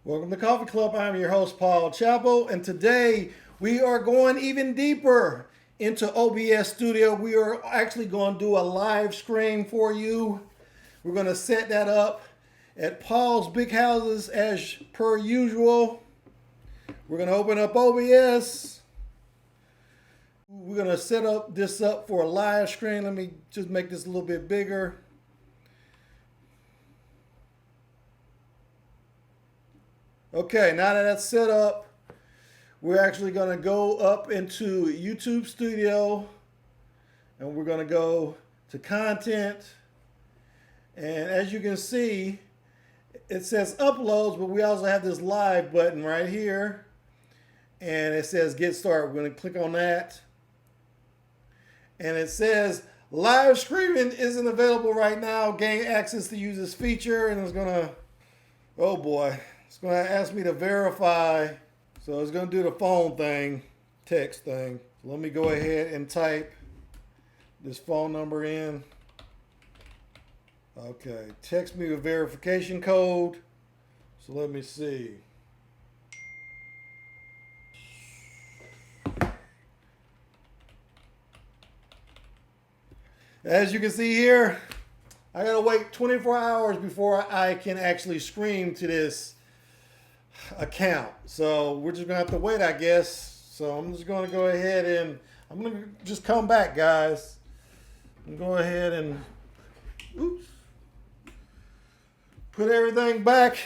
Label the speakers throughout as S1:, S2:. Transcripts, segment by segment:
S1: Welcome to Coffee Club. I'm your host, Paul Chapo, and today we are going even deeper into OBS Studio. We are actually going to do a live stream for you. We're going to set that up at Paul's Big Houses as per usual. We're going to open up OBS. We're going to set this up for a live stream. Let me just make this a little bit bigger. Okay, now that that's set up, we're actually going to go up into YouTube Studio and we're going to go to content. And as you can see, it says uploads, but we also have this live button right here. And it says get started. We're going to click on that. And it says live streaming isn't available right now. Gain access to use this feature. And it's going to, oh boy. It's going to ask me to verify. So it's going to do the phone thing, text thing. So let me go ahead and type this phone number in. Okay, text me a verification code. So let me see. As you can see here, I got to wait 24 hours before I can actually stream to this account. So we're just gonna have to wait, I guess. So I'm just gonna go ahead and I'm gonna just come back, guys, and go ahead and put everything back.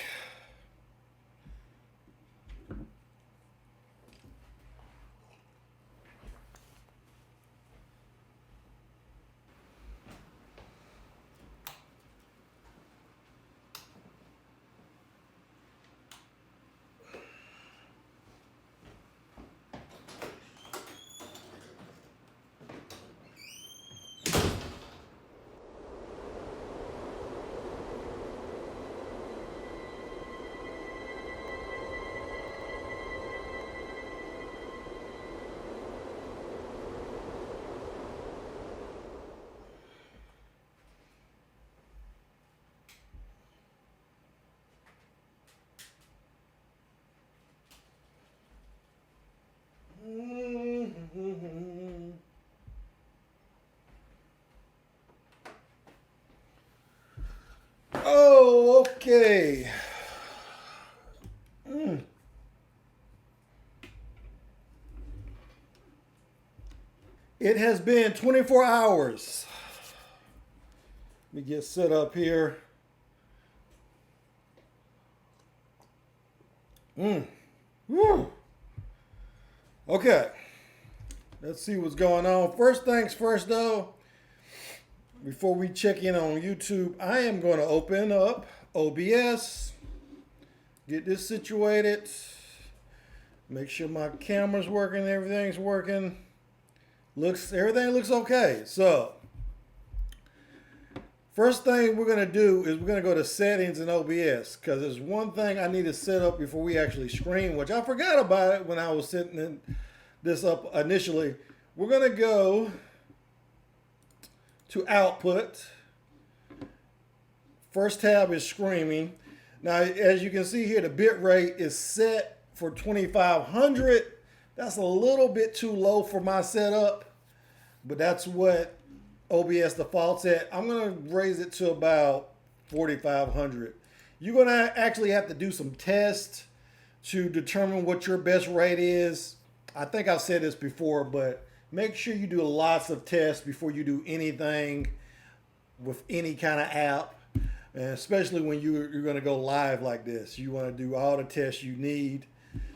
S1: Oh, okay. It has been 24 hours. Let me get set up here. Woo. Okay. Let's see what's going on. First things first, though. Before we check in on YouTube, I am going to open up OBS, get this situated, make sure my camera's working, everything's working. Everything looks okay. So, first thing we're going to do is we're going to go to settings in OBS, because there's one thing I need to set up before we actually stream, which I forgot about it when I was setting this up initially. We're going to go to output. First tab is streaming. Now, as you can see here, the bit rate is set for 2500. That's a little bit too low for my setup, but that's what OBS defaults at. I'm going to raise it to about 4500. You're going to actually have to do some tests to determine what your best rate is. I think I've said this before, but make sure you do lots of tests before you do anything with any kind of app, and especially when you're going to go live like this. You want to do all the tests you need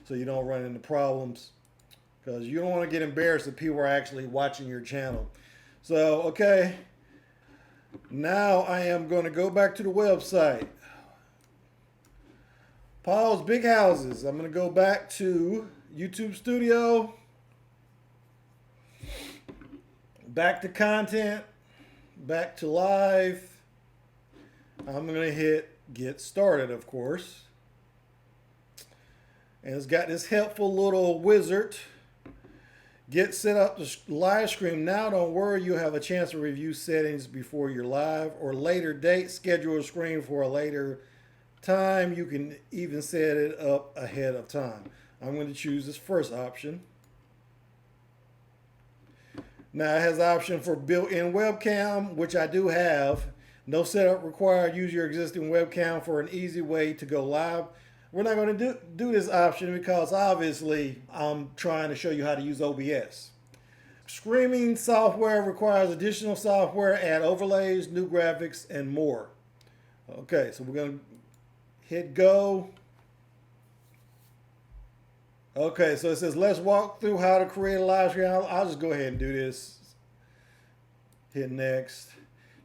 S1: so you don't run into problems, because you don't want to get embarrassed if people are actually watching your channel. So, okay, now I am going to go back to the website. Paul's Big Houses. I'm going to go back to YouTube Studio. Back to content, back to live. I'm going to hit get started, of course. And it's got this helpful little wizard. Get set up to live stream. Now don't worry, you'll have a chance to review settings before you're live or later date. Schedule a screen for a later time. You can even set it up ahead of time. I'm going to choose this first option. Now it has the option for built-in webcam, which I do have. No setup required. Use your existing webcam for an easy way to go live. We're not going to do this option because obviously I'm trying to show you how to use OBS. Streaming software requires additional software, add overlays, new graphics, and more. Okay, so we're going to hit go. Okay, so it says let's walk through how to create a live stream. I'll just go ahead and do this. Hit next.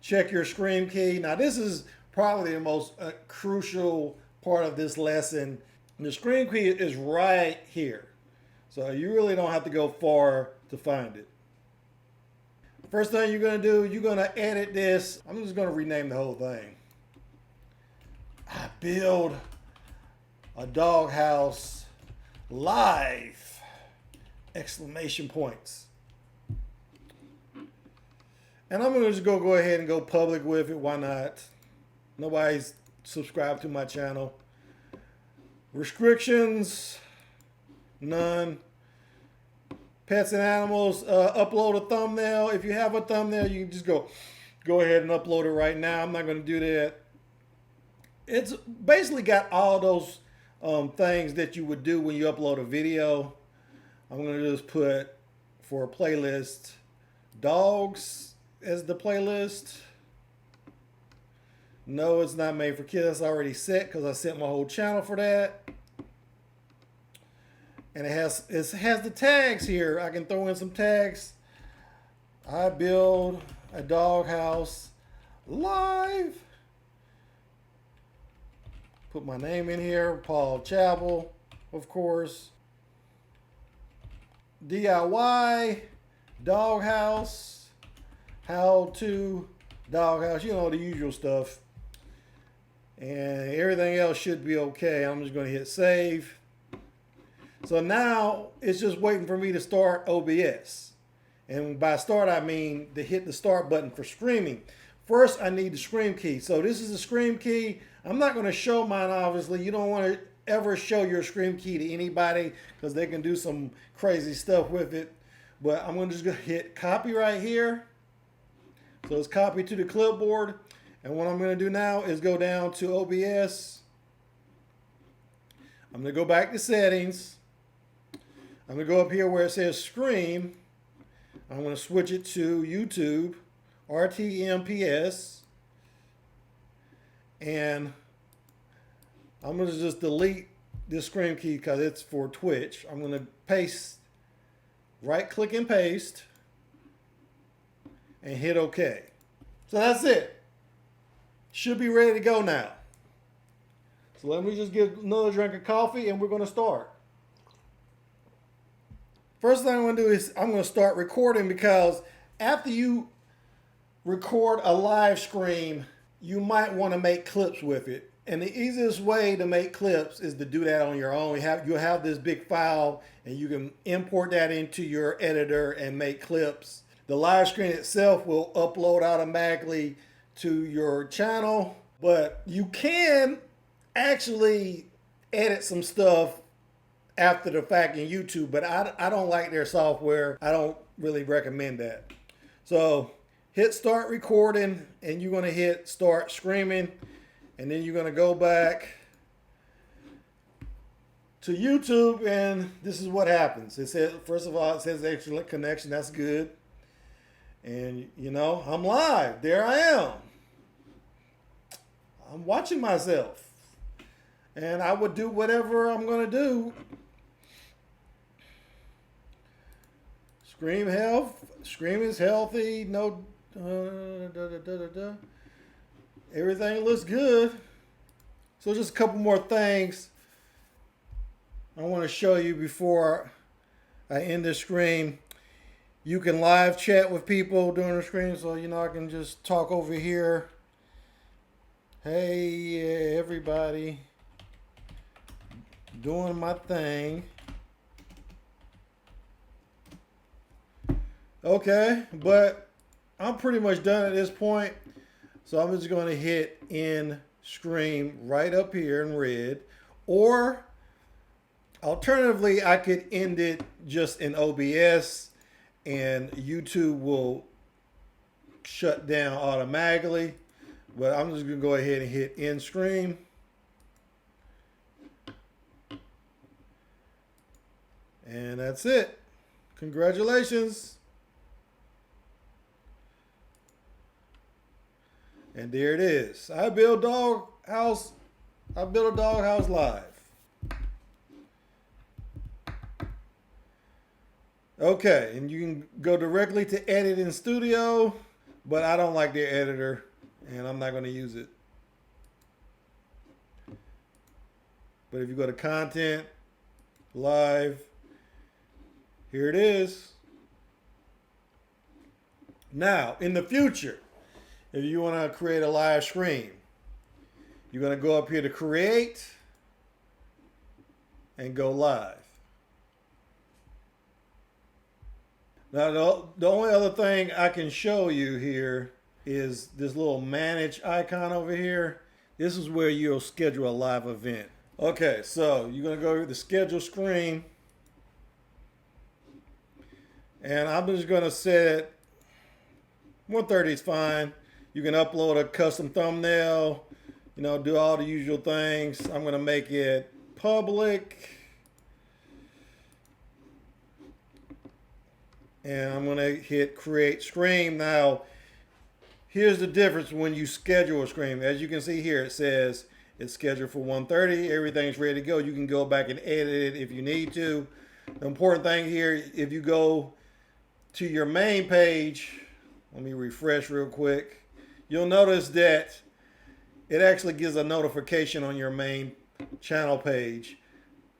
S1: Check your screen key. Now this is probably the most crucial part of this lesson. The screen key is right here. So you really don't have to go far to find it. First thing you're going to do, you're going to edit this. I'm just going to rename the whole thing. I build a doghouse live! Exclamation points. And I'm going to just go ahead and go public with it. Why not? Nobody's subscribed to my channel. Restrictions, none. Pets and animals, upload a thumbnail. If you have a thumbnail, you can just go ahead and upload it right now. I'm not going to do that. It's basically got all those things that you would do when you upload a video. I'm going to just put for a playlist, dogs as the playlist. No, it's not made for kids. That's already set because I set my whole channel for that. And it has the tags here. I can throw in some tags. I build a doghouse live. Put my name in here, Paul Chapel, of course. DIY doghouse, how to doghouse, you know, the usual stuff. And everything else should be okay. I'm just going to hit save. So now it's just waiting for me to start OBS. And by start, I mean to hit the start button for streaming. First, I need the screen key. So this is the screen key. I'm not going to show mine, obviously. You don't want to ever show your screen key to anybody because they can do some crazy stuff with it. But I'm going to just hit copy right here. So it's copied to the clipboard. And what I'm going to do now is go down to OBS. I'm going to go back to settings. I'm going to go up here where it says stream. I'm going to switch it to YouTube, RTMPS. And I'm going to just delete this screen key because it's for Twitch. I'm going to paste, right click and paste, and hit OK. So that's it. Should be ready to go now. So let me just get another drink of coffee and we're going to start. First thing I'm going to do is I'm going to start recording because after you record a live stream, you might want to make clips with it. And the easiest way to make clips is to do that on your own. You'll have this big file and you can import that into your editor and make clips. The live stream itself will upload automatically to your channel, but you can actually edit some stuff after the fact in YouTube, but I don't like their software. I don't really recommend that. So hit start recording and you're going to hit start streaming, and then you're going to go back to YouTube, and this is what happens. It says, first of all, it says excellent connection. That's good. And you know, I'm live. There I am. I'm watching myself. And I would do whatever I'm going to do. Scream is healthy. No, everything looks good. So just a couple more things I want to show you before I end the stream. You can live chat with people during the stream, so you know I can just talk over here. Hey everybody, doing my thing. Okay, but I'm pretty much done at this point. So I'm just going to hit end screen right up here in red, or alternatively, I could end it just in OBS and YouTube will shut down automatically. But I'm just going to go ahead and hit end stream. And that's it. Congratulations. And there it is. I built a doghouse live. Okay, and you can go directly to edit in Studio, but I don't like their editor, and I'm not going to use it. But if you go to content, live, here it is. Now, in the future, if you want to create a live stream, you're going to go up here to create and go live. Now, the only other thing I can show you here is this little manage icon over here. This is where you'll schedule a live event. Okay, so you're going to go to the schedule screen. And I'm just going to set 130 is fine. You can upload a custom thumbnail, you know, do all the usual things. I'm going to make it public. And I'm going to hit create stream. Now, here's the difference when you schedule a stream. As you can see here, it says it's scheduled for 1:30. Everything's ready to go. You can go back and edit it if you need to. The important thing here, if you go to your main page, let me refresh real quick. You'll notice that it actually gives a notification on your main channel page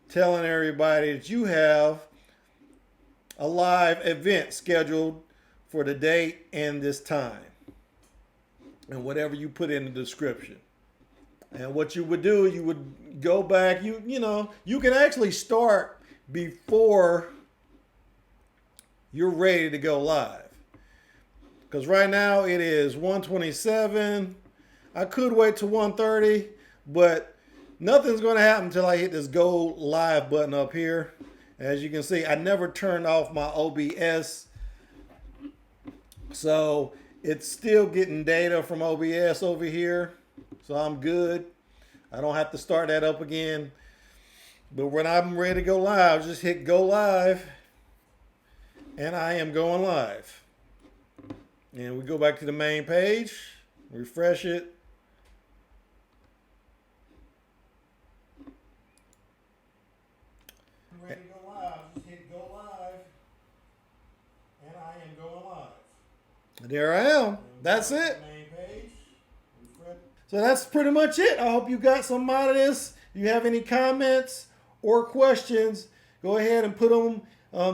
S1: telling everybody that you have a live event scheduled for the date and this time, and whatever you put in the description. And what you would do, you would go back, you know, you can actually start before you're ready to go live. Because right now it is 1:27. I could wait till 1:30, but nothing's going to happen until I hit this go live button up here. As you can see, I never turned off my OBS. So it's still getting data from OBS over here. So I'm good. I don't have to start that up again. But when I'm ready to go live, just hit go live. And I am going live. And we go back to the main page, refresh it. I'm ready to go live. Just hit go live. And I am going live. There I am. That's it. So that's pretty much it. I hope you got some out of this. If you have any comments or questions, go ahead and put them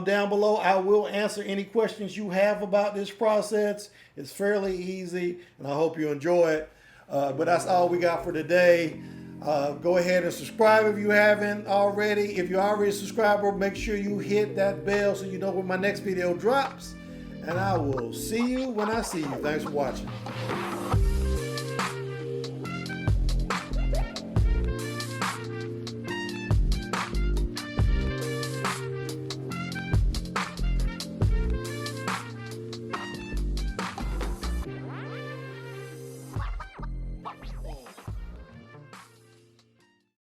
S1: down below. I will answer any questions you have about this process. It's fairly easy, and I hope you enjoy it. But that's all we got for today. Go ahead and subscribe if you haven't already. If you're already a subscriber, make sure you hit that bell so you know when my next video drops. And I will see you when I see you. Thanks for watching.